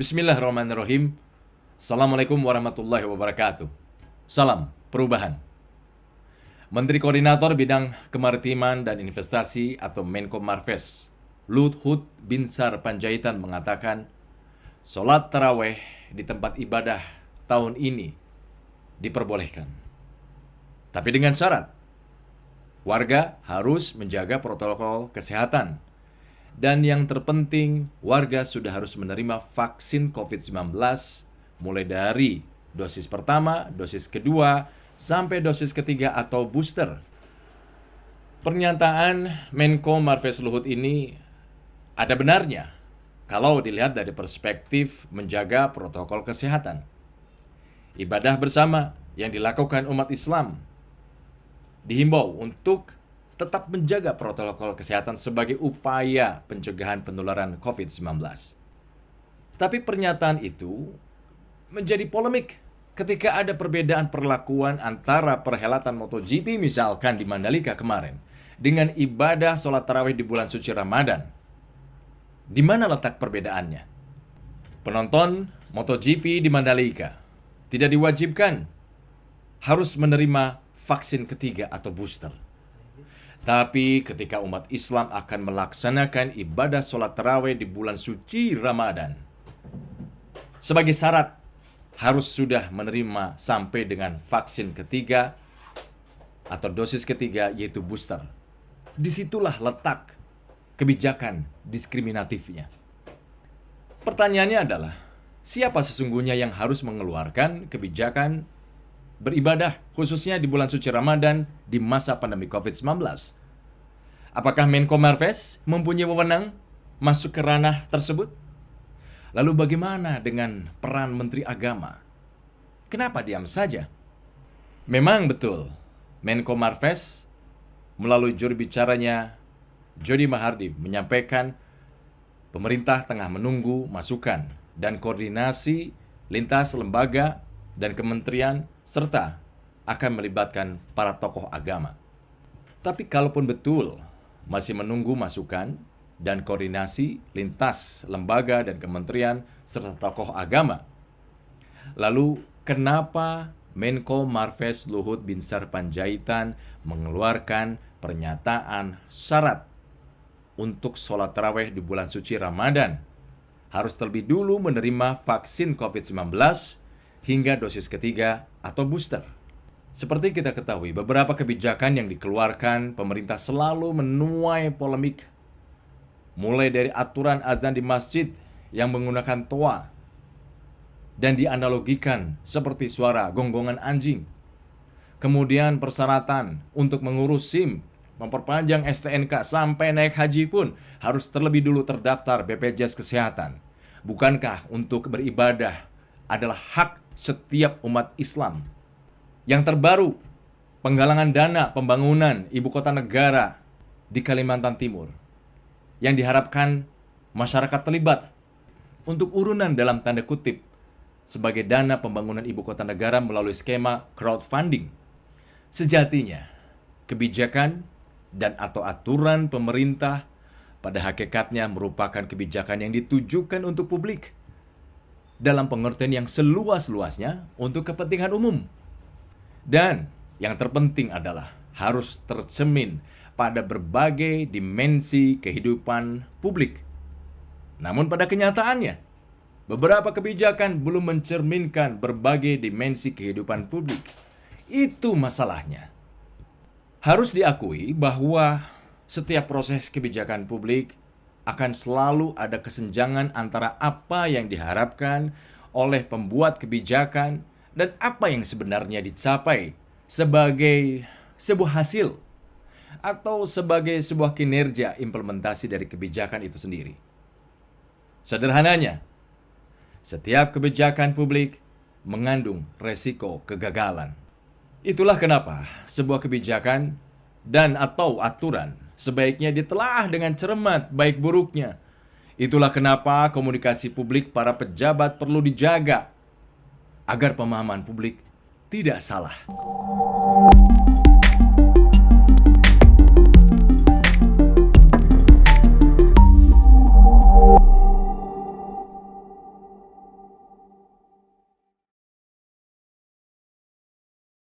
Bismillahirrahmanirrahim. Assalamualaikum warahmatullahi wabarakatuh. Salam perubahan. Menteri Koordinator Bidang Kemaritiman dan Investasi atau Menko Marves, Luhut Binsar Panjaitan mengatakan, sholat taraweh di tempat ibadah tahun ini diperbolehkan. Tapi dengan syarat, warga harus menjaga protokol kesehatan. Dan yang terpenting, warga sudah harus menerima vaksin COVID-19 mulai dari dosis pertama, dosis kedua, sampai dosis ketiga atau booster. Pernyataan Menko Marves Luhut ini ada benarnya kalau dilihat dari perspektif menjaga protokol kesehatan. Ibadah bersama yang dilakukan umat Islam dihimbau untuk tetap menjaga protokol kesehatan sebagai upaya pencegahan penularan COVID-19. Tapi pernyataan itu menjadi polemik ketika ada perbedaan perlakuan antara perhelatan MotoGP misalkan di Mandalika kemarin dengan ibadah sholat tarawih di bulan suci Ramadan. Di mana letak perbedaannya? Penonton MotoGP di Mandalika tidak diwajibkan harus menerima vaksin ketiga atau booster. Tapi ketika umat Islam akan melaksanakan ibadah sholat tarawih di bulan suci Ramadan, sebagai syarat harus sudah menerima sampai dengan vaksin ketiga atau dosis ketiga yaitu booster. Disitulah letak kebijakan diskriminatifnya. Pertanyaannya adalah, siapa sesungguhnya yang harus mengeluarkan kebijakan beribadah khususnya di bulan suci Ramadan di masa pandemi COVID-19? Apakah Menko Marves mempunyai wewenang masuk ke ranah tersebut? Lalu bagaimana dengan peran Menteri Agama? Kenapa diam saja? Memang betul, Menko Marves melalui juru bicaranya Jody Mahardi menyampaikan pemerintah tengah menunggu masukan dan koordinasi lintas lembaga dan kementerian serta akan melibatkan para tokoh agama. Tapi kalaupun betul masih menunggu masukan dan koordinasi lintas lembaga dan kementerian serta tokoh agama, lalu kenapa Menko Marves Luhut Binsar Panjaitan mengeluarkan pernyataan syarat untuk sholat tarawih di bulan suci Ramadan harus terlebih dulu menerima vaksin COVID-19 hingga dosis ketiga atau booster? Seperti kita ketahui, beberapa kebijakan yang dikeluarkan pemerintah selalu menuai polemik. Mulai dari aturan azan di masjid yang menggunakan toa dan dianalogikan seperti suara gonggongan anjing. Kemudian persyaratan untuk mengurus SIM, memperpanjang STNK sampai naik haji pun harus terlebih dulu terdaftar BPJS Kesehatan. Bukankah untuk beribadah adalah hak setiap umat Islam? Yang terbaru, penggalangan dana pembangunan ibu kota negara di Kalimantan Timur yang diharapkan masyarakat terlibat untuk urunan dalam tanda kutip sebagai dana pembangunan ibu kota negara melalui skema crowdfunding. Sejatinya, kebijakan dan atau aturan pemerintah pada hakikatnya merupakan kebijakan yang ditujukan untuk publik dalam pengertian yang seluas-luasnya untuk kepentingan umum. Dan yang terpenting adalah harus tercermin pada berbagai dimensi kehidupan publik. Namun pada kenyataannya, beberapa kebijakan belum mencerminkan berbagai dimensi kehidupan publik. Itu masalahnya. Harus diakui bahwa setiap proses kebijakan publik akan selalu ada kesenjangan antara apa yang diharapkan oleh pembuat kebijakan dan apa yang sebenarnya dicapai sebagai sebuah hasil atau sebagai sebuah kinerja implementasi dari kebijakan itu sendiri. Sederhananya, setiap kebijakan publik mengandung resiko kegagalan. Itulah kenapa sebuah kebijakan dan atau aturan sebaiknya ditelaah dengan cermat baik buruknya. Itulah kenapa komunikasi publik para pejabat perlu dijaga agar pemahaman publik tidak salah.